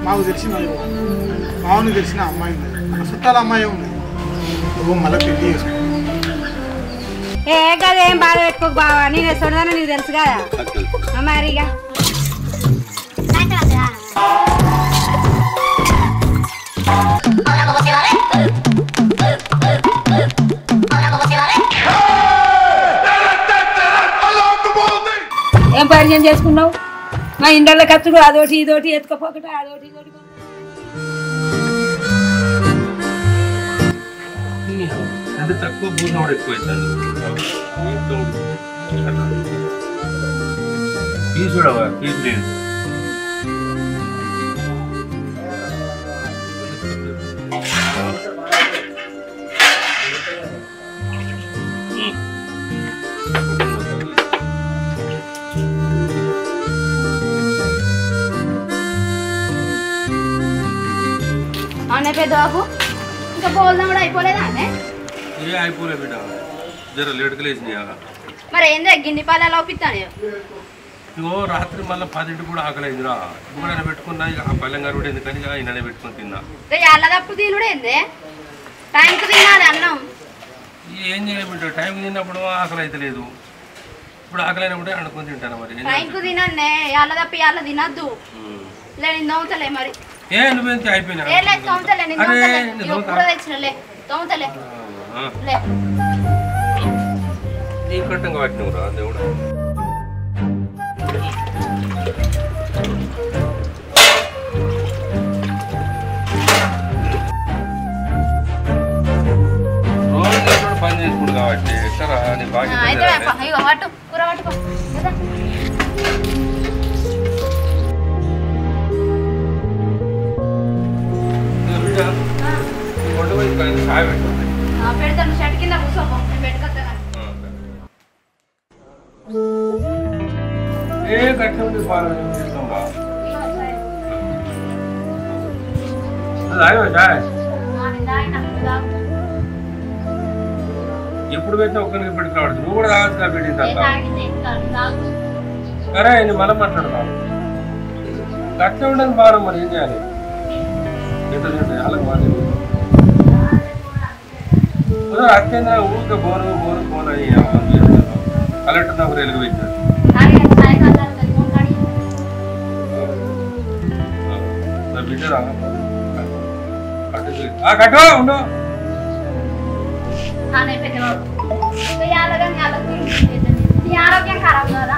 మాకు తెలిసిన మామూలు తెలిసిన అమ్మాయి ఉంది, మన చుట్టాల అమ్మాయి ఉంది. నువ్వు మళ్ళీ పెళ్లి చేసుకో. ఏ కదేం బాధ పెట్టుకోకు బావా, నేను చూడదానో నీకు తెలుసు కదా మరిగా. ఏం పరిచయం చేసుకున్నావు? మా ఇండ్ల ఖర్చుడు అదోటి ఇదోటి ఎత్తుకపోకట అదోటి ఇదోటి. అంటే తక్కువ భూమి ఎక్కువైందండి. ఫీజు కూడా ఫీజు లేదు. అవునా పెద్ద బాబు, ఇంకా పోల్దాం కూడా అయిపోలేదా అంటే? ఏ అయిపోలే బిడ్డ, జర లేటుగా లేచి. మరి ఏందో గిన్నె పాలు ఎలా ఒప్పిస్తాను? ఇగో రాత్రి మళ్ళీ 10 కూడా ఆకలి అయిందిరా. ఇప్పుడు పెట్టుకున్నా, ఇక ఆ పల్లెం గారు కూడా ఎందుకని ఈయననే పెట్టుకుని తిన్నా. అల్లదప్పుడు తినుడు ఏంది? టైంకి తినాలి అన్నం. ఏం చేయబిడ్డ, టైంకి తిన్నప్పుడు ఆకలి అయితే లేదు, ఇప్పుడు ఆకలి అయినప్పుడే అనుకుని తింటాను. మరి టైంకు తినండి, అల్లదప్పి అల్ల తినద్దు. లే నేను తోముతలే మరి. ఏ నువ్వేంటి అయిపోయినా? తోముతలే నేను కూర తెచ్చినలే తోముతలే. నీ కట్టంగా పట్టినవురా దేవుడు. రోజు పని చేసుకుంటు కాబట్టి సరే నీ బాగా కూర పట్టుకో. పెడతాను షర్ట్ కింద కూర్చోపో, నేను పెట్టుకొస్తాను. ఏ కట్టం చేస్తాంబా ఎప్పుడు పెట్టినా ఒక్కరికి పెట్టి రావద్దు. నువ్వు కూడా తాగొచ్చు పెట్టిన సరే నేను మళ్ళీ మాట్లాడతాను. కట్ట ఉండదు బాగా, మరి ఏం చేయాలి? వాళ్ళకి బాగా అత్యంత ఊరికే బోరు బోరు ఫోన్ అని కలెక్టర్ దగ్గర ఎలుగు పెట్టారు. బిడ్డరా కట్టు ఉండు. ఆరోగ్యం ఖరాబ్ కదా.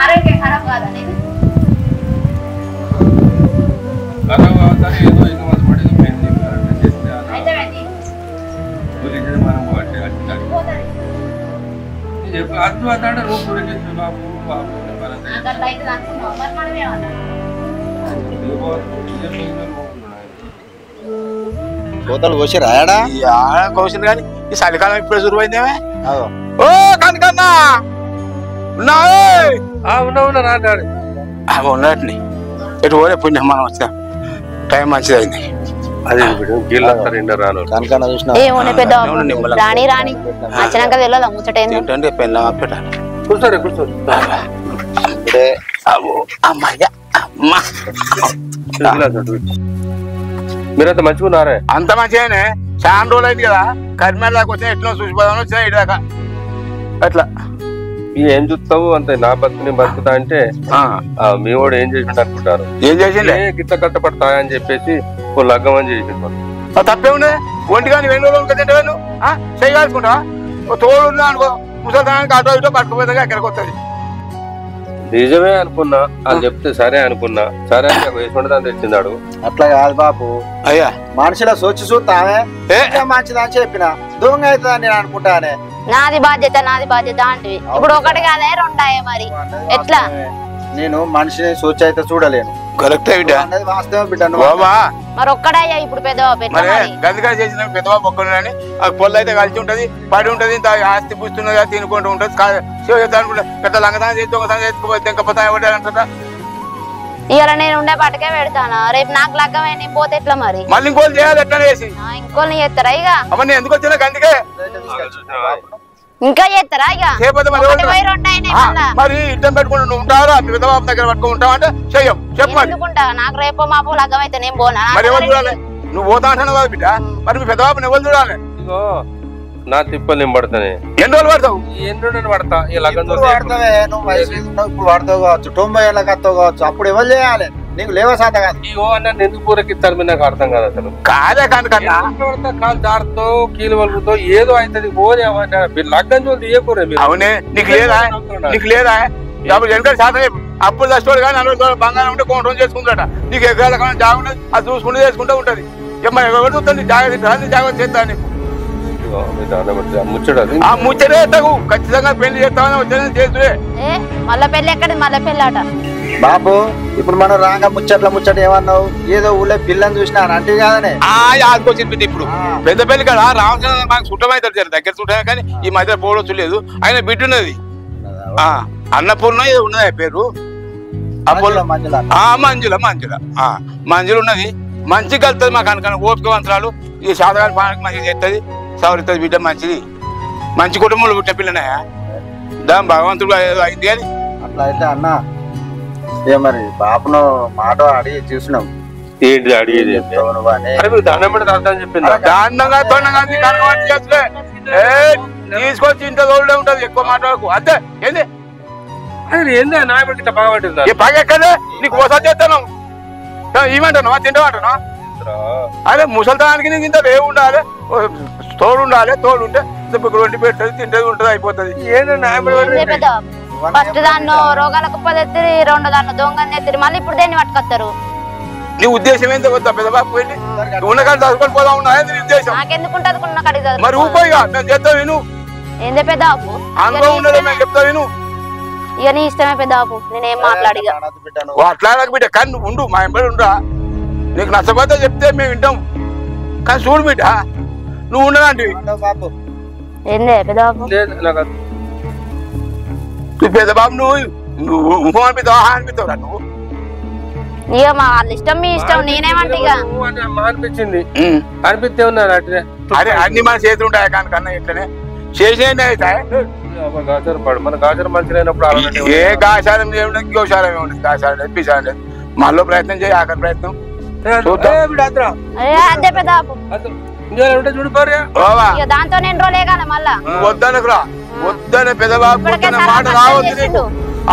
ఆరోగ్యం ఖరాబ్ కాదని అద్భుతాడు రూపు బాబు బాబు కోతలు కోసి రాయడా కోసింది కానీ ఈ చలికాలం ఇప్పుడే సురువైందేమే. ఓ కనకన్నా ఉన్నట్ని ఎటు పోలే పుణ్యం మనం వచ్చా టైం మంచిది అయింది. అదే రాణి రాణి వచ్చినాక తెలియదా ముచ్చటేంటంటే పెళ్ళ పెట్టాలి. కూర్చోరే కూర్చోరు. అమ్మాయ్యా అమ్మ మీరంతా మంచిగున్నారే? అంత మంచిగానే. చాలా రోజులు అయింది కదా, కరిమేళ దాకా వచ్చినా ఎట్లా చూసిపోదామని వచ్చినా ఇటు దాకా అట్లా. ఏం చూస్తావు అంతే, నా బతుకుని బతుకుతా అంటే మీ వాడు ఏం చేసిండు అనుకుంటారు. ఏం చేసిండే? గిట్ల కట్టపడతా అని చెప్పేసి లగ్గం అని చేసిండు. తప్పే ఉండే. ఒంటి కానీ 2 రోజులు కదంటే నువ్వు చేయగలుగుకుంటా తోడు అనుకో, ముసలిదానికి అటో ఇటో పట్టుకుపోయేదాకా ఎక్కడికి వస్తుంది. నిజమే అనుకున్నా, అది చెప్తే సరే అనుకున్నా. సరే అని వేసుకుంటే తెచ్చిందాడు. అట్లా కాదు బాపు, అయ్యా మనుషుల సోచి చూస్తామే మంచిదని చెప్పిన దొంగ అవుతుందని నేను అనుకుంటానే. నాది బాధ్యత అంటే ఇప్పుడు ఒకటి కాదే రెండాయే, మరి ఎట్లా? నేను మనిషిని సోచి అయితే చూడలేను. కరెక్టే బిడ్డ, వాస్తవం బిడ్డ. మరి ఒక్కడయ్యా ఇప్పుడు గదిగా చేసిన పెద్దబాబు ఒక్కడు అని పొల్లు అయితే కలిసి ఉంటది, పడి ఉంటది, ఆస్తి పుస్తున్నది తినుకుంటూ ఉంటది. పెద్ద లంగదానం చేసి దొంగతనం చేసుకోపోతే తెంకపోతా అంటా. ఇవాళ నేను ఉండే పాటకే పెడతాను. రేపు నాకు లగ్గమే నేను పోతే ఎట్లా మరి? మళ్ళీ ఇంకోళ్ళు చేయాలి ఎట్లా చేసి ఇంకోని చేస్తారా ఇక? అవన్నీ ఎందుకు వచ్చినా అందుకే ఇంకా చేస్తారా ఇక? మరి ఇట్టం పెట్టుకుంటూ నువ్వు ఉంటారా పెద్దబాబు దగ్గర పట్టుకుని ఉంటావు అంటే చెయ్యం చెప్పు. ఎందుకుంటా? నాకు రేపు మాపు లగ్గం అయితే నేను పోనా? మరి ఎవరు చూడాలి? నువ్వు పోతా అంటున్నావు కదా బిడ్డ, మరి మీ పెద్దబాబుని ఎవరు చూడాలి? ఇగో నా తిప్పలు నేను పడతానే. ఎన్ని రోజులు పడతావు? ఎన్ని రోజులు పడతా? ఈ లగ్గం వాడతావే నువ్వు వయసు ఇప్పుడు వాడతావు కావచ్చు, 90 ఏళ్ళకి వస్తావు కావచ్చు, అప్పుడు ఎవరు చేయాలి? నీకు లేవ సాత కాదు. ఇగో అన్న ఎందుకు పూరకిస్తారు మీరు నాకు అర్థం కాదు అసలు. కాదే కన్నా కాలు దారుతో కీలు వలుగుతో ఏదో అవుతుంది పోనీ లగ్గం చూసి తీయకూరే మీరు. అవునే నీకు లేదా? నీకు లేదా? అప్పుడు వెనక శాతం అప్పుడు దశోడు కానీ 40 బంగారం ఉంటే కొంచెం చేసుకుంటాడ. నీకు ఎకరాల కానీ జాగ్రత్త అది చూసుకుంటూ చేసుకుంటూ ఉంటది. మరి ఎవరు చూస్తుంది? జాగ్రత్త చేస్తా నీకు ముచ్చడాలి. ఆ ముచ్చటే తగు ఖచ్చితంగా పెళ్లి చేస్తామని వచ్చేది చేసుడే. మళ్ళా పెళ్లి ఎక్కడ? మళ్ళా పెళ్లి ఆట బాబు. ఇప్పుడు మనం రాగా ముచ్చట ఏమన్నావు? ఏదో ఊళ్ళో పిల్లని చూసినా అంటే కాదనే ఆదుకొచ్చింది. ఇప్పుడు పెద్ద పెళ్లి కదా రామచంద్ర మాకు చుట్టమైతాడు దగ్గర చుట్టమే, కానీ ఈ మధ్య పోవడం లేదు. ఆయన బిడ్డ ఉన్నది అన్నపూర్ణ ఏదో ఉన్నది పేరు. మంజుల ఉన్నది. మంచిగా కలుతుంది మాకు అనుకున్న ఓపిక వంతరాలు. ఈ శాతగాని పానికి మంచిగా చేస్తుంది, సవరిస్తుంది బిడ్డ. మంచిది, మంచి కుటుంబంలో పుట్టిన పిల్లనాయా దాని భగవంతుడు అయింది. కానీ అట్లా అయితే అన్న ఏ మరి బాపును మాట అడిగి చూసినాం. ఏంటి అడిగేది? తీసుకొచ్చి ఇంట్లో తోడులే ఉంటది, ఎక్కువ మాట్లాడకు అంతే. ఏంది ఏంది నాయకుడికి బాగా పట్టిందా? ఈ పగ ఎక్కడే నీకు ఒకసారి చేస్తాను ఏమంటాను తింటామంటాను. అదే ముసలితనానికి నీకు ఇంత రేవు ఉండాలి, తోడు ఉండాలి. తోడు ఉంటే వండి పెట్టదు తింటది ఉంటది అయిపోతుంది. ఫస్ట్ దాన్ని రోగాలకు పదెత్తిరి, రెండో దాన్ని దొంగని ఎత్తిరి, మళ్ళీ ఇప్పుడు దేన్ని పట్టుకొస్తారు? నీ ఉద్దేశం ఏంటో వద్దా పెద్ద బాబు వెళ్ళి ఉన్న కాడ చదువుకొని పోదా ఉన్నా ఉద్దేశం? నాకెందుకుంటది ఉన్న కాడికి మరి ఊపోయిగా మేము చెప్తా విను. ఏందే పెద్ద బాబు? అనుభవం ఉన్నదో మేము చెప్తా విను. ఇక నీ ఇష్టమే పెద్ద బాబు, నేనేం మాట్లాడి అట్లాగకు బిడ్డ. కానీ నువ్వు ఉండు, మా ఎంబడి ఉండరా. నీకు నచ్చకపోతే చెప్తే మేము వింటాం. కానీ చూడు బిడ్డ, నువ్వు ఉండదంటే ఏందే పెద్ద బాబు? నువ్వు పెద్ద బాబు నువ్వు ఊహ అనిపిస్తావా అనిపిస్తావురా నువ్వు? ఇక మా వాళ్ళ ఇష్టం మీ ఇష్టం, నేనేమంటే ఇక అనిపించింది అనిపిస్తే ఉన్నారు అట్లే. అరే అన్ని మన చేతులు ఉంటాయి కానీ కన్నా ఇట్లనే చేసేయండి అవుతాయి. మన గాచారం మంచిగా ఏ గాచారం చేయడానికి గోచారం ఏముండదు. గాచారం లేదు పిసారం లేదు. మళ్ళీ ప్రయత్నం చేయి, ఆఖరి ప్రయత్నం అదే పెద్ద బాబు. దాంతో నేను రోజులే కదా మళ్ళా వద్దనకురా. వద్దనే పెద్ద బాబు మాట రావద్దు నీకు.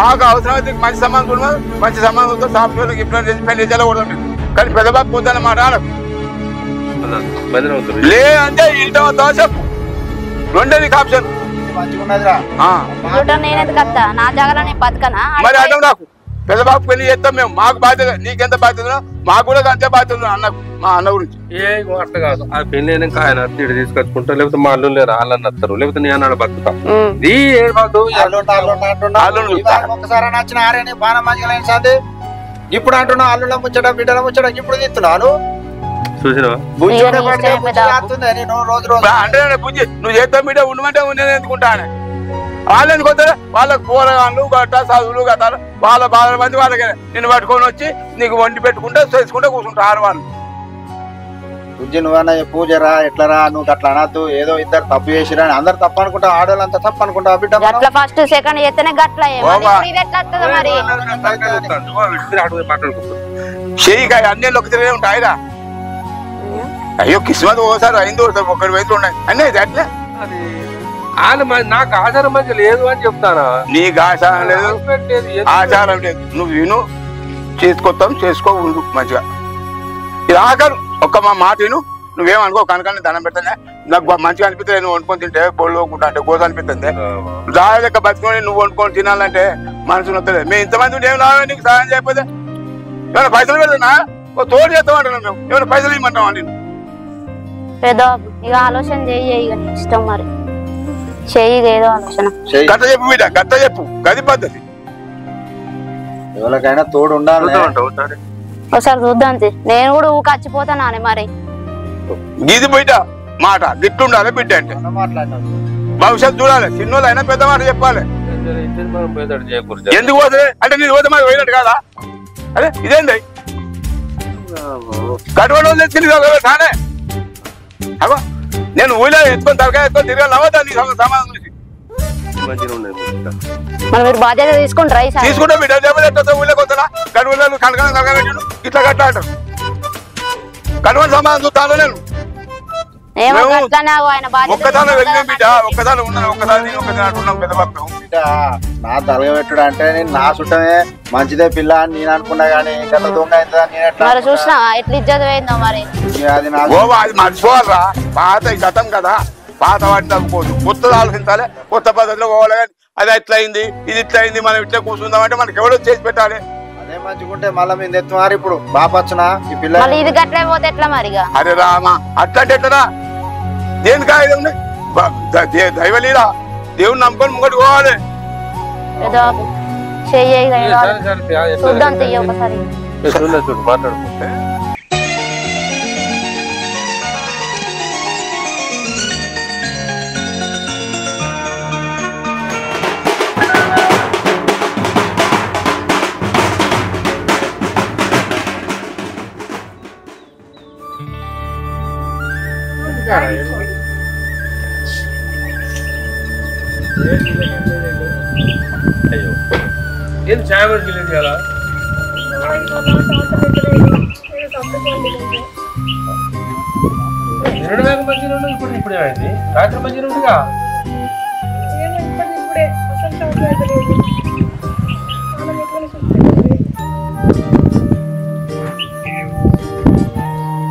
ఆకు అవసరం మంచి సంబంధం మంచి సంబంధంతో సాఫ్ట్వేర్ ఇంప్లాంట్ చేసి పెళ్లి చేయకూడదు. కానీ పెద్ద బాబు వద్దన్న మాట అనకు. లే అంటే ఇంట వద్దా చెప్పు. రెండే నీకు ఆప్షన్. నేనెందుకు వస్తా? నా జాగ్రత్త నేను బతకనా? మరి అర్థం నాకు పెద్ద బాబు పెళ్లి చేస్తాం మేము. మాకు బాధ్యత, నీకెంత బాధ్యత మాకు కూడా అంతే బాధ్యత అన్నకు. మా అన్న గురించి అట్లా కాదు. ఆ పెళ్లి అయినాక ఆయన అత్తిడి తీసుకొచ్చుకుంటా, లేకపోతే మా అల్లు లేరు వాళ్ళని వస్తారు, లేకపోతే నేను అన్నాడు బతుకుతా. ఒకసారి నచ్చిన ఆరేని బాగా మంచిగా సంది. ఇప్పుడు అంటున్నావు అల్లుల ముచ్చట బిడ్డల ముచ్చట ఇప్పుడు తీస్తున్నాను. చూసినావా అంటే బుజ్జి నువ్వు చేస్తావు బిడ్డ ఉండమంటే నేను ఎందుకుంటా. వాళ్ళు ఎందుకు వస్తారు? వాళ్ళకి కూరగాళ్ళు గట్ట చదువులు గట్టాలు వాళ్ళ బాధల మంది వాళ్ళకి నిన్ను పట్టుకొని వచ్చి నీకు వండి పెట్టుకుంటే చేసుకుంటే కూర్చుంటారు వాళ్ళు. బుజ్జి నువ్వన్నా పూజరా ఎట్లరా నువ్వు అట్లా అనద్దు. ఏదో ఇద్దరు తప్పు చేసిరా అని అందరు తప్పు అనుకుంటా, ఆడవాళ్ళంతా తప్పు అనుకుంటా. బిడ్డ అట్లా ఫస్ట్ సెకండ్ చేస్తేనే గట్ల మరి చెయ్యి అన్ని ఒక తిరిగే ఉంటాయిరా. అయ్యో కిస్మత్ ఓసారి అయింది, ఒకరి వయసులో ఉన్నాయి అన్నీ అట్లే. నాకు ఆచారం మంచి లేదు అని చెప్తానా? నీకు ఆచారం లేదు, ఆచారం లేదు. నువ్వు విను, చేసుకొస్తాం చేసుకో ఉండు మంచిగా. ఇది ఆఖరు ఒక్క మా మాట విను. నువ్వేమనుకో కనుక దండం పెడతానే. నాకు మంచిగా అనిపిస్తుంది నువ్వు వండుకొని తింటే బొళ్ళు ఒక్కుంటా అంటే గోస అనిపిస్తుంది. రాయి లెక్క బతుకొని నువ్వు వండుకొని తినాలంటే మనసు నొత్తలేదు. మేము ఇంతమంది ఉంటే ఏం లాభం? నీకు సహాయం చేయకపోతే ఏమైనా పైసలు పెడతానా? ఓ తోడు చేస్తామంటున్నాం మేము. ఏమైనా పైసలు ఇవ్వమంటావా? నేను పెద్ద ఇక ఆలోచన చెయ్యి, ఇష్టం మరి చెయ్యి ఏదో ఆలోచన. గట్ట చెప్పు బిడ్డ, గట్ట చెప్పు. గది పద్ధతి. ఎవరికైనా తోడు ఉండాలి. ఒకసారి చూద్దాం. నేను కూడా ఊకచ్చిపోతాను మరి. గీది బిడ్డ మాట గిట్టుండాలి బిడ్డ అంటే. భవిష్యత్తు చూడాలి. చిన్నోళ్ళు అయినా పెద్ద మాట చెప్పాలి. ఎందుకు పోతుంది అంటే నేను పోతే మరి పోయినట్టు కాదా? అదే ఇదేంది కట్టుబడి తెచ్చింది తానే అగో నేను ఊళ్ళో ఎత్తుకొని తలకాయ ఎత్తుకొని తిరగాలి అవ్వదా నీ సమాధానం చూసి మరి మీరు బాధ్యత తీసుకుంటారా ఈసారి? తీసుకుంటే బిడ్డ ఎట్లా ఊళ్ళో కొత్తనా కట్టుబడి కనకాల తలకాయ పెట్టిండు ఇట్లా కట్ట అంటారు కట్టుబడి సమాధానం చూస్తాను నేను ఏమో అట్లానే ఆయన బాధ్యత ఒక్కదాని వెళ్ళిన బిడ్డ ఒక్కదాని ఉన్నాను ఒక్కదాని ఉన్నాం పెద్ద బాబు బిడ్డ నా తలగబెట్టుడు అంటే నేను నా చుట్టమే మంచిదే పిల్ల అని నేను అనుకున్నా గానీ గత దొంగ అవుతుందని నేను ఎట్లా మరి చూసినా ఎట్లా ఇజ్జత పోయిందో మరి. అది నాకు గోవా అది మర్చిపోవాలరా పాత గతం కదా పాత వాటిని తప్పుకోదు కొత్తది ఆలోచించాలి కొత్త పద్ధతిలో పోవాలి కానీ అది ఎట్లయింది ఇది ఇట్లయింది మనం ఇట్లా కూర్చుందాం అంటే మనకి ఎవరో చేసి పెట్టాలి అదే మంచిగుంటే మళ్ళీ మేము తెచ్చుమారు ఇప్పుడు బాపచ్చున ఈ పిల్ల మళ్ళీ ఇది గట్లే పోతే ఎట్లా మరిగా? అరే రామా అట్లాంటి ఎట్లనా దేనికి ఆయుధం దైవలీలా దేవుని నమ్ముకొని ముంగటి పోవాలి ఏదో చూద్దాం చెయ్యి ఒకసారి. చూడు మాట్లాడుకుంటే అయ్యో ఏం ఛాయ్ పట్టుకెళ్ళేది కదా రెండు వేల మంచి రెండు ఇప్పుడు ఏమైంది రాత్రి మంచి రెండుగా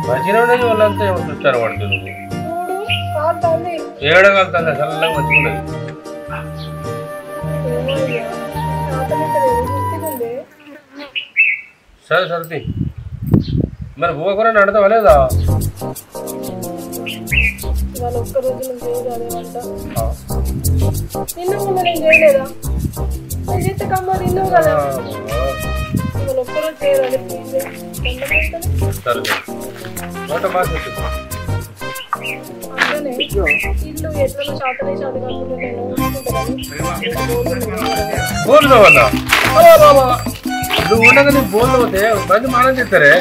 మంచి రెండు వాళ్ళంతా ఏమో చూస్తారు వాడు నువ్వు ఏడగలుగుతుంది చల్లగా మంచిగా సరే సరే మరి భూకూర నడతావా లేదా? సరే నోట బాగా బోల్దా వల్ల నువ్వు ఉండగా నువ్వు బోల్డ్ పోతే మంది మానం చేస్తారే.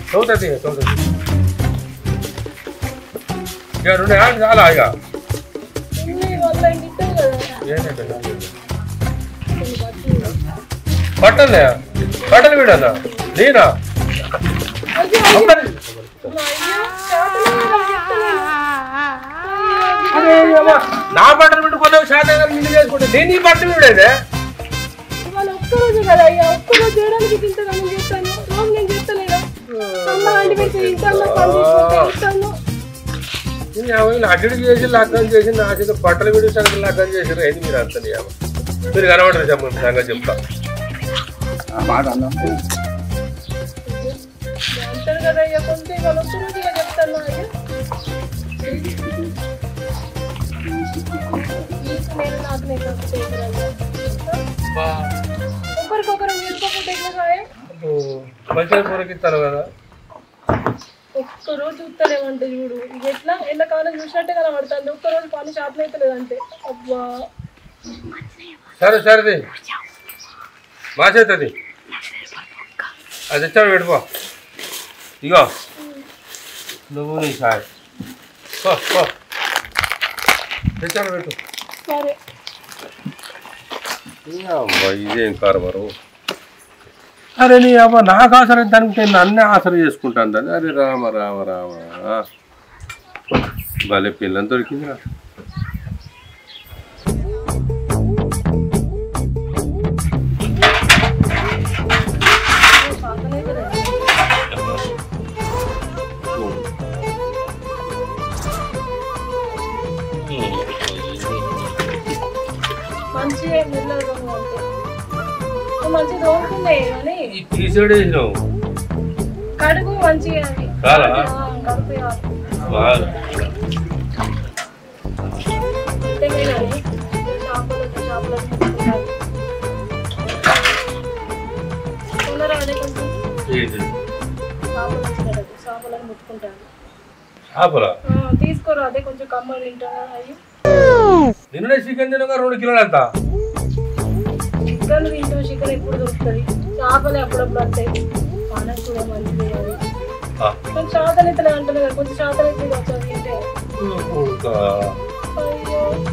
చదువుతుంది చదువుతుంది ఇక రెండు హ్యాండ్ చాలా ఇక ఏంటంటే బట్టలే బట్టలు వీడన్నా నేనా నా బట్టలు పెట్టుకున్నావు శాతం నిన్ను చేసుకుంటే నేను ఈ బట్టలు వీడేదే ఒక్కరోజు కదా అయ్యా ఒక్కరోజు చేయడానికి తింటాను చేస్తాను రోజు నేను చేస్తలేదా అడ్డు చేసి లగ్గం చేసి నా చేత బట్టలు విడి సంగతి లగ్గం చేసారు అయితే మీరు అంత మీరు కనబడరు సంగతి చెప్తా అంటారు కదా అయ్యా కొంచెం ఇవాళ ఒక్కరోజుగా చెప్తాను అయ్యా నేను నాకు ఒకరికొకరు చేసుకోకుండా ఎట్లా సాయం మంచిగా పూరకిస్తాను కదా ఒక్కరోజు చూస్తానేమంటే చూడు ఇది ఎట్లా ఎండాకాలం చూసినట్టే కనబడుతుంది ఒక్కరోజు పని షాప్లో అయితే లేదంటే అబ్బా సరే సరేది మాసేతుంది అది తెచ్చాడు పెట్టుకో ఇగో నువ్వు నీ సాయి తెచ్చాడు పెట్టు సరే ఇదేం కారబారు అరే నీ అవ్వ నాకు ఆసర దానికి నన్నే ఆసర చేసుకుంటాను దాన్ని అరే రామ రామ రామ భలే పిల్లని దొరికిందిరా కడుగు మంచిగా ముట్టుకుంటాను. చేపలా తీసుకోరా, అదే కొంచెం కమ్మలు తింటాను. అయ్యి నిన్ననే చికెన్ తినగా 2 కిలోలు అంతా. చికెన్ తింటాం, చికెన్ ఎప్పుడు దొరుకుతుంది. చేపలే అప్పుడప్పుడు వస్తాయి. మనకు కూడా మంచిది అది. కొంచెం శాతనైతే అంటారు కదా, కొంచెం శాతనైతే తింటే.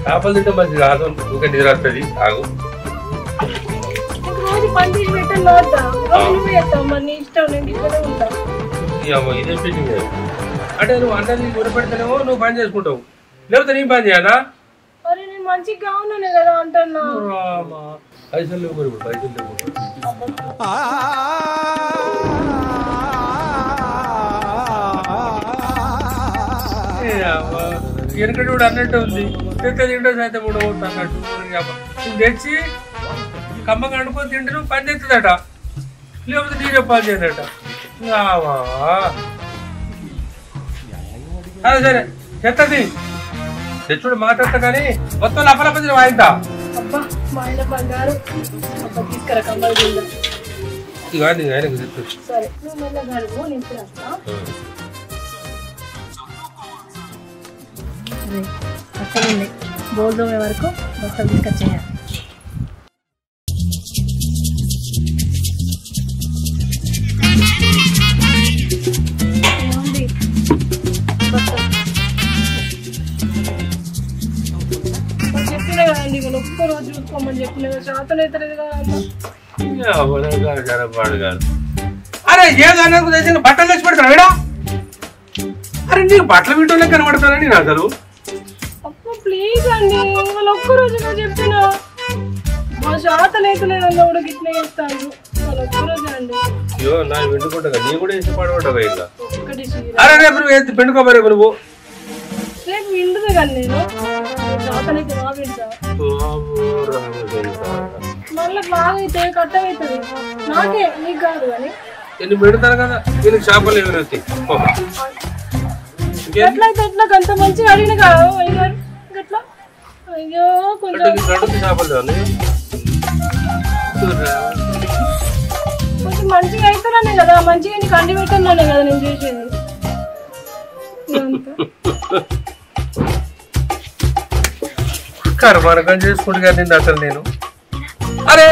చేపలు తింటే మంచిది కాదు, ఊరికే నిద్ర వస్తుంది. ఆగు రోజు పని తీసి పెట్టాను నోడతా, రోజు నువ్వే చేస్తావు. మరి నీ ఇష్టం, నేను ఇక్కడే ఉంటా. ఇదే ఫిట్టింగ్ అంటే నువ్వు అందరినీ గురపెడతానేమో నువ్వు పని చేసుకుంటావు, లేకపోతే నీ పని చేయాలా? అరే నేను మంచిగా కావున్నానే కదా అంటున్నా. పైసలు లేవు మరి, పైసలు లేవు. వెనకటి కూడా అన్నట్టు ఉంది, తింటో సైతం కూడా అన్నట్టు. నువ్వు తెచ్చి కమ్మగా అనుకొని తింటే నువ్వు పని తెస్తుందట, లేకపోతే నీరే పని చేయదట. సరే సరే చెత్తది తెచ్చుడు మాట్లాడతా కానీ మొత్తం లపలపతి వాయిందా. అబ్బా మా ఆయన బంగారు. అబ్బా తీసుకురా కమ్మలు తిందాం. ఇక ఆయనకు తెచ్చు. సరే నువ్వు మెల్లగా అడుగు, నేను ఇప్పుడు వస్తా. అసలు బోల్ దోమే వరకు మొత్తం తీసుకొచ్చేయాలి. చెప్పినా కదండి, ఇవాళ ఒక్క రోజు చూసుకోమని చెప్పిన శాతం అయితే లేదు కదా అమ్మ. అరే ఏదో అన్నది తెచ్చిన బట్టలు తెచ్చి పెడతాను మేడం. అరే నీకు బట్టలు వింటోనే కనబడతానని నేను అసలు. అబ్బా ప్లీజ్ అండి, ఇవాళ ఒక్క రోజు చెప్పిన మా శాతం అయితే లేదన్న కూడా గిట్లే చేస్తాను. ఇవాళ ఒక్క రోజు అండి. అయ్యో నా విండుకుంటా, నీ కూడా వేసి పడబడ్డా ఇలా. ఒక్కటి అరే రేపు నువ్వు పెండుకోమరే నువ్వు. రేపు విండుదే కానీ నేను శాతం అయితే మా వింటా. మళ్ళీ బాగా అయితే కట్టమవుతుంది నాకే, నీకు కాదు కానీ. నేను పెడతాను కదా, దీనికి చేపలు ఏమైనా వస్తాయి. ఎట్లయితే ఎట్లా అంత మంచిగా అడిగిన కదా అయ్యారు గట్లా. అయ్యో కొంచెం చేపలు కొంచెం మంచిగా అవుతున్నానే కదా, మంచిగా నీకు అండి పెట్టానే కదా నేను చేసేది. కర్మానకం చేసుకుంటు కానీ అసలు నేను. అరే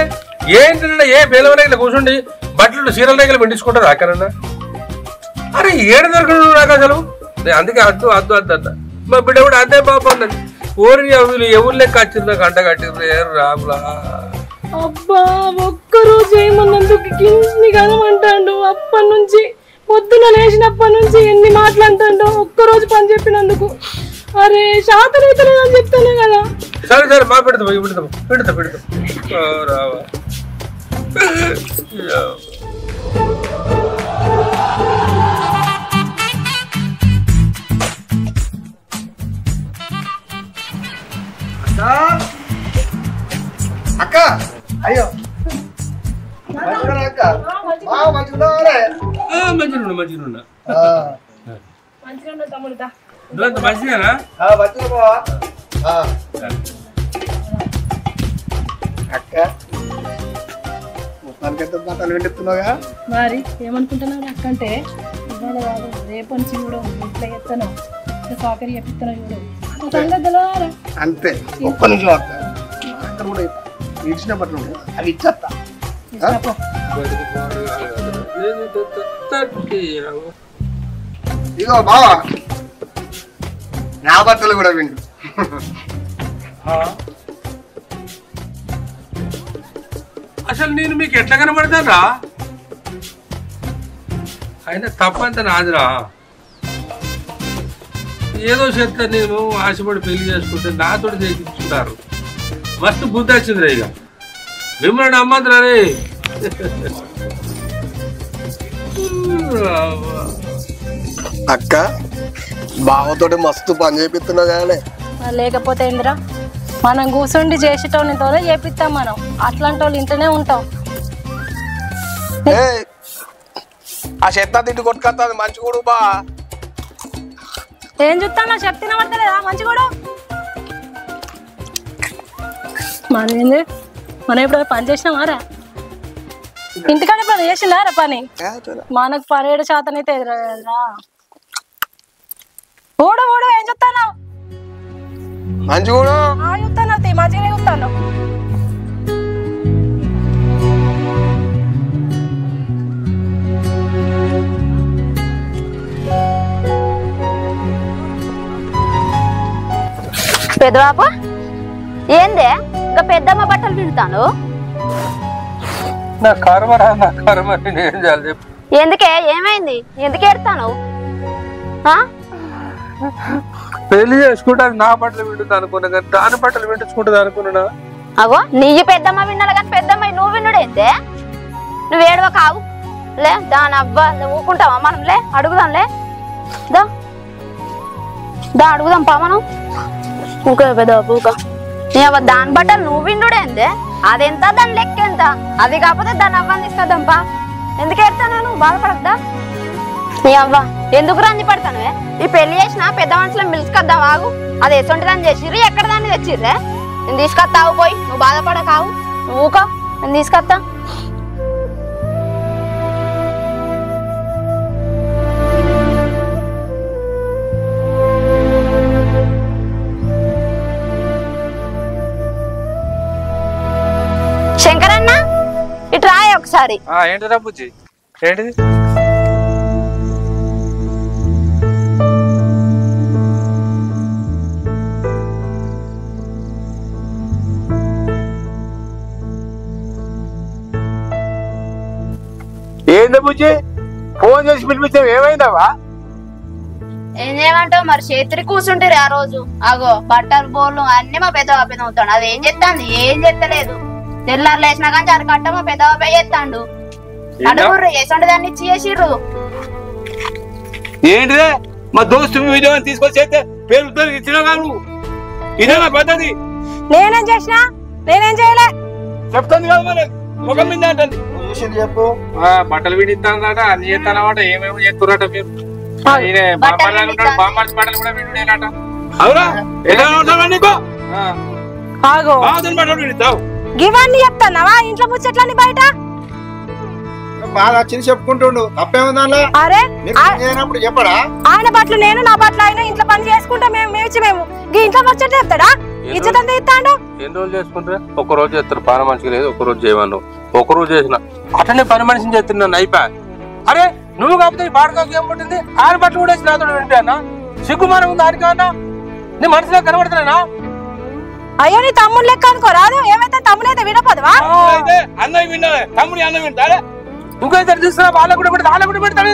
ఏంటి ఏ పేలవ రేగలు కూర్చుండి బట్టలు చీరల రేగలు పండించుకుంటారు అక్కడన్నా. అరే ఏడు దొరకడు నాకు అసలు. అందుకే అద్దు అద్దు అద్దు అద్ద మా బిడ్డ కూడా అదే బాబు అన్నది. ఊరి ఎవరు లెక్క వచ్చింది నాకు అంట కట్టింది రాములా. అబ్బా ఒక్కరోజు ఏమన్నందుకు కింది కదమంటాడు. అప్పటి నుంచి పొద్దున లేచినప్పటి నుంచి ఎన్ని మాట్లాడుతాడో ఒక్కరోజు పని చెప్పినందుకు. అరే శాతం అయితే లేదని చెప్తానే కదా. సరే సరే మా పెడతా పెడతా పెడతా పెడతా రావా. అక్క అయ్యో అక్క మంచిగా మంచిగా మంచిగా తమ్ముడుదా మంచిగానా అక్క మొత్తానికైతే బట్టలు వింటున్నావుగా. మరి ఏమనుకుంటున్నావు అక్క అంటే ఇవాళ కాదు రేపు నుంచి కూడా ఇట్లా చెప్తాను, సాకరి చెప్పిస్తాను చూడు సంగతులారా. అంతే ఒక్క నిమిషం అక్క, అక్కడ కూడా ఇచ్చిన బట్టలు ఉంటాయి అవి ఇచ్చేస్తా. ఇగో బావా నా బట్టలు కూడా వింటు. అసలు నేను మీకు ఎట్లా కనబడతారా? అయినా తప్పంత నాదిరా. ఏదో చేస్తా నేను ఆశపడి పెళ్లి చేసుకుంటే నాతో చేయించుకుంటారు. మస్తు బుద్ధి వచ్చిందిరా. ఇక మిమ్మల్ని అమ్మందిరా రే. అక్క బావతోటి మస్తు పని చేపిస్తున్నావు కానీ లేకపోతే ఏందిరా, మనం కూర్చుండి చేసేటోళ్ళతోనే చేపిస్తాం. మనం అట్లాంటి వాళ్ళు ఇంట్లోనే ఉంటాం. ఆ చెత్త తిండి కొట్టుకొస్తుంది మంచి కూడా బా. ఏం చూస్తాను చెప్తున్నా పడతలేదా మంచి కూడా. మరేంది మనం ఇప్పుడు పని చేసినామారా? ఇంటికాడ ఇప్పుడు చేసిందారా పని? మనకు 17 శాతం అయితే ఎదురా. ఊడు ఊడు ఏం చెప్తాను మంచిగా చెప్తాను మంచిగానే చెప్తాను. పెద్దబాబు ఏందే ఇంకా పెద్దమ్మ బట్టలు పిండుతాను. నా కర్మరా నా కర్మ, నేను ఏం చేయాలి చెప్పు. ఎందుకే ఏమైంది? ఎందుకు ఏడతాను? పెళ్లి చేసుకుంటాను నా బట్టలు వింటుంది అనుకున్నా కానీ దాని బట్టలు వింటించుకుంటుంది అనుకున్నా. అగో నీ పెద్దమ్మ విన్నాడు కానీ పెద్దమ్మ నువ్వు విన్నుడేందే? నువ్వు ఏడవ కావు లే, దాని అబ్బా ఊకుంటావా మనం? లే అడుగుదాంలే, దా దా అడుగుదాం పా మనం. ఊక పెద్దబాబు ఊక. దాని బట్టలు నువ్వు విండుడేందే? అదెంత దాని లెక్క ఎంత? అది కాకపోతే దాని అవ్వని తీసుకొద్దాం పా. ఎందుకు ఎడతాను? నువ్వు బాధపడద్దా? నీ అవ్వ ఎందుకు రంజి పడతానువే? ఈ పెళ్లి చేసిన పెద్ద మనుషులను పిలుచుకొద్దాం ఆగు. అది ఎసొంటి దాన్ని చేసిర్రు, ఎక్కడ దాన్ని తెచ్చిర్రే? నేను తీసుకొస్తావు పోయి, నువ్వు బాధపడకావు. నువ్వు ఊక, నేను తీసుకొస్తా. శంకరన్న ఇటు రాయ ఒకసారి. ఏంటిరా బుజ్జి? ఏంటిది? ఏంది బుజ్జి ఫోన్ చేసి పిలిపించావు? ఏమైందవా? ఏం చేయమంటావు మరి? చేతిరి కూర్చుంటారు ఆ రోజు. అగో బట్టలు బోర్లు అన్ని మా పెద్ద బాబే అవుతాడు. అది ఏం చెప్తాంది? ఏం చెప్తలేదు. తెల్లారు లేచినా కానీ అరగంట మా పెద్ద బాబే చేస్తాడు. అడుగుర్రు ఏసండి దాన్ని ఇచ్చి చేసిర్రు. ఏంటిదే మా దోస్తు విజయం తీసుకొచ్చి పేరు ఇచ్చినా నువ్వు? ఇదే నా పద్ధతి. నేనేం చేసినా? నేనేం చేయలే. చెప్తాను కదా మరి, ముఖం మీద అంటుంది. చెప్పు. బట్టలు విడిస్తానట, అన్ని చేస్తానమాట. ఏమేమి చేస్తున్నట మీరు? బామ్మర్చి బట్టలు కూడా వింటున్నాయట. అవునా? ఎలా నీకు ఆగో బట్టలు విడిస్తావు? ఇవన్నీ చెప్తాన్నావా? ఇంట్లో ముచ్చట్లని బయట బాధ వచ్చింది చెప్పుకుంటుండు, తప్పేమో దానిలో? అరే చేయనప్పుడు చెప్పడా? ఆయన బట్టలు నేను, నా బట్టలు ఆయన, ఇంట్లో పని చేసుకుంటా మేము ఇంట్లో ముచ్చట చెప్తాడా? ఇచ్చతంతా ఇస్తాడు. ఎన్ని రోజులు చేసుకుంటారా? ఒక రోజు చేస్తారు పని మనిషికి లేదు, ఒక రోజు చేయమన్నావు. ఒక రోజు చేసిన అట్లనే పని మనిషిని చేస్తున్నాను అయిపోయా. అరే నువ్వు కాకపోతే బాడకాకు ఏం పట్టింది? ఆయన బట్టలు కూడా వేసి నాతో వింటానా? సిగ్గుమానం ఉంది ఆయనకి అన్నా? నీ మనసులో కనబడుతున్నా? అయ్యో నీ తమ్ముడు లెక్క అనుకో రాదు. ఏమైతే తమ్ముడు అయితే వినపదవా? అన్నయ్య విన్నా, తమ్ముడి అన్న వింటాడే. ఇంకైతే చూస్తున్నా వాళ్ళ కూడా పెడతా, వాళ్ళ కూడా పెడతాడు.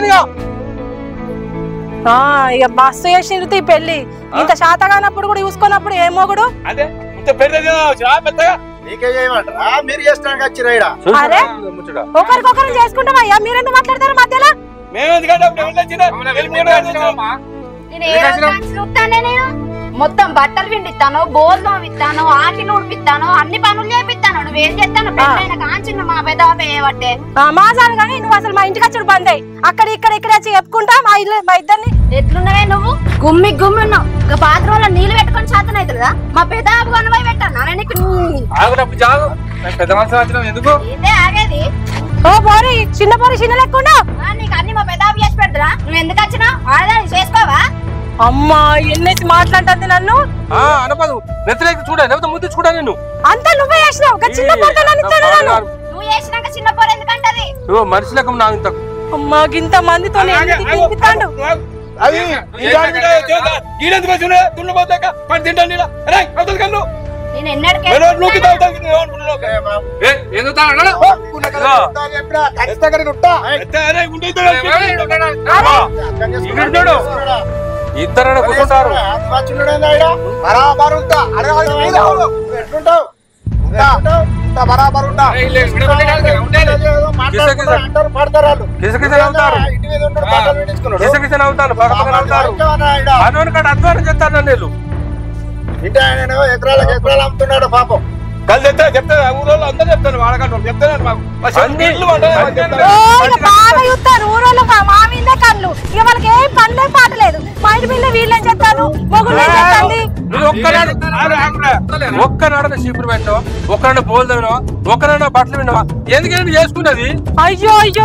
ఇక మస్తు చేసింది ఈ పెళ్లి. ఇంత శాతగానప్పుడు కూడా చూసుకున్నప్పుడు ఏ మొగుడు? అదే ఇంత పెద్దగా నీకే చేయమంటారా? మీరు చేస్తానికి వచ్చిరా? అరే ఒకరికొకరు చేసుకుంటాం అయ్యా, మీరెందుకు మాట్లాడతారు మధ్యలో? నేను మొత్తం బట్టలు విండిస్తాను, బోల్లు ఇస్తాను, ఆటలు ఉడిపిస్తాను, అన్ని పనులు చేపిస్తాను. నువ్వేం చేస్తాను? పెళ్ళైన కాంచిన మా పెద్ద చేయబట్టే మాసాలు కానీ నువ్వు అసలు మా ఇంటికి వచ్చి బంద్ అయ్యి అక్కడ ఇక్కడ వచ్చి చెప్పుకుంటా మా ఇద్దరిని. ఎట్లున్నవే నువ్వు? గుమ్మి గుమ్మి ఉన్నావు. ఇక బాత్రూమ్ లో నీళ్లు పెట్టుకొని చేతన అవుతుందా? మా పెద్ద కొనవై పెట్టాను పెద్ద మనసు వచ్చినావు ఎందుకు? ఇదే ఆగేది. ఓ పోరి చిన్న పోరి చిన్న లెక్కున్నా నీకు అన్ని మా పెద్ద చేసి పెడతారా? నువ్వు ఎందుకు వచ్చినావు? ఆడదాన్ని చేసుకోవా? అమ్మా ఎన్నైతే మాట్లాడుతుంది నన్ను. అనపదు నెత్తలేక చూడ, లేకపోతే ముద్దు చూడ. నేను అంతా నువ్వే చేసినావు. చిన్న నువ్వు చేసినాక చిన్న పోరు ఎందుకంటది? మనిషి లెక్క నా ఇంత. అమ్మా ఇంత మందితో తినిపిస్తాడు. నేను ఎన్నడికే ఇద్దరు కూర్చుంటారు. అధ్వానం చెప్తారు నన్ను. ఎకరాలకు ఎకరాలు అమ్ముతున్నాడు పాపం. చెప్తా ఊరోళ్ళు అందరూ చెప్తాను, వాళ్ళకంటే చెప్తాను. బాగా చూస్తారు ఊరోళ్ళు మా మీద కళ్ళు. ఇక వాళ్ళకి ఏం పనులే పాటలేదు. మా ఇంటి మీద వీళ్ళేం చెప్తారు, మొగుళ్ళు ఏం చెప్తాంది. నువ్వు ఒక్కనాడు చీపురు పెట్టావు, ఒక్కనాడు బోల్ తవ్వినావా, ఒక్కనాడు బట్టలు విన్నావా? ఎందుకంటే చేసుకున్నది అయ్యో అయ్యో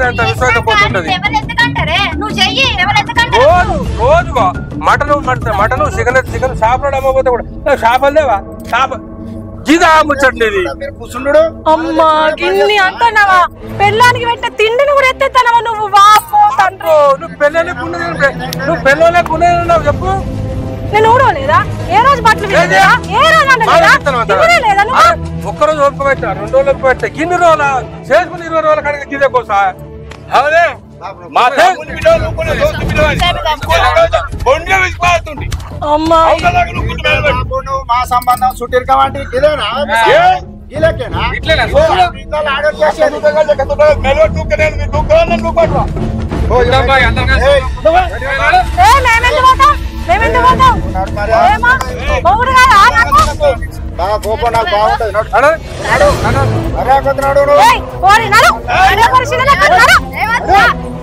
అంత విశ్వాసం పోతుంటది. రోజుగా మటను చికెన్ షాపులో అమ్మకపోతే కూడా షాపలు లేవా? షాప గిదా ముచ్చట్లేదు. కూర్చుండు అమ్మా గిన్ని అంటున్నావా? పెళ్ళానికి పెట్టే తిండిని కూడా ఎత్తేస్తానవా నువ్వు? వాపో తండ్రి, నువ్వు పెళ్ళలేకున్నావు చెప్పు. నేను ఊడవలేదా? ఏ రోజు బట్టలు వినలేదా? ఏ రోజు లేదా? ఒక్కరోజు ఒప్పుకోబెట్టా, 2 రోజులు ఒప్పుకోబెట్టా, గిన్ని రోజుల చేసుకుని 20 రోజుల కాడికి గిదే కోసా. అవునే అమ్మా మా సంబంధం చుట్టిరకమంటే ఇదేనా? ఇలాకేనా? కోపం నాకు బాగుంటది.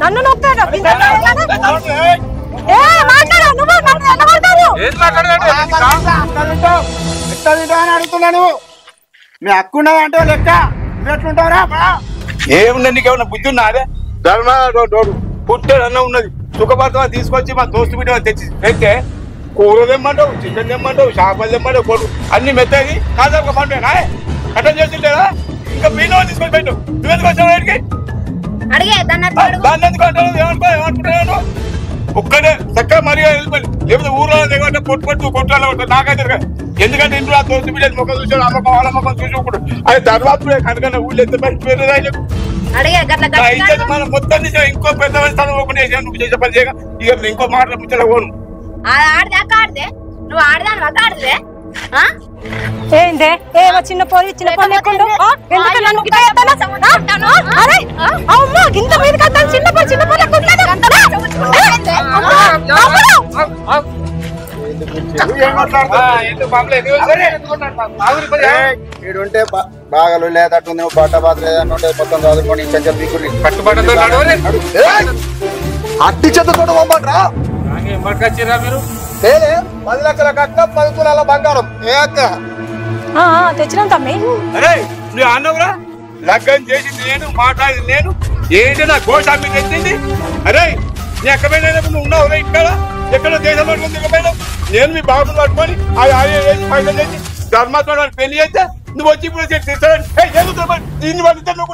నన్ను నొక్కాడు. అని అడుగుతున్నాను. మీ హక్కుండదు అంటే లెక్క నువ్వెట్లుంటావురా? ఏమున్నది నీకేమన్నా బుద్ధి ఉన్నదే? ధర్మ పుట్టాడు అన్న ఉన్నది సుఖపడతా తీసుకొచ్చి మా దోస్తు బిడ్డ తెచ్చి పెడితే కూర తెమ్మంటావు, చికెన్ తెమ్మంటావు, చేపలు తెమ్మంటావు, కొడు అన్ని మెత్తది కాదు ఒక పంటేనా అట్లా చేస్తుంటేనా? ఇంకా మీలో తీసుకొని పెట్టు. నువ్వెందుకు వచ్చావు బయటికి? దాన్ని ఎందుకు అంటావు? ఏమనుకుంటున్నాను ఒక్కడే చక్కగా మరిగా వెళ్ళిపోయి, లేకపోతే ఊర్లో దిగబట్టే కొట్లాలో ఉంటుంది. నాకైతే ఎందుకంటే ఇంట్లో ఆ దోస్తు బిడ్డ ముఖం చూసాడు, అమ్మకం వాళ్ళ ముఖం చూసుకుంటాడు. అది తర్వాత కనుకన్నా ఊళ్ళో ఎంత బయట మనం మొత్తం ఇంకో పెద్ద నువ్వు చేసే పని చేయగా ఇక ఇంకో మాటలు ముచ్చట పోను. ఏందే ఏమో చిన్న పోయి లేకుండా ఇంత మీద చిన్న పోయి ఈడుంటే బాగా లేదట్టుంది. నువ్వు బట్ట బాధ లేదంటే మొత్తం చదువుకొని అట్టి చెత్తతో పంపట్రా. మీరు 10 లక్షల కట్నం 10 తులాల బంగారం. ఏ అక్క తెచ్చినాం తమ్మి. అరే నువ్వు అన్నవురా లగ్గం చేసింది నేను, మాట్లాడింది నేను, ఏంటి నా గోషా మీద తెచ్చింది? అరే నీ ఎక్కడైనా నువ్వు ఉన్నావు ఇక్కడ ఎక్కడ దేశంలో దిగపోయినావు. నేను మీ బాబుని పట్టుకొని పైసలు చేసి ధర్మాత్మ పెళ్లి చేస్తే నువ్వు వచ్చి ఇప్పుడు దీన్ని పడితే నువ్వు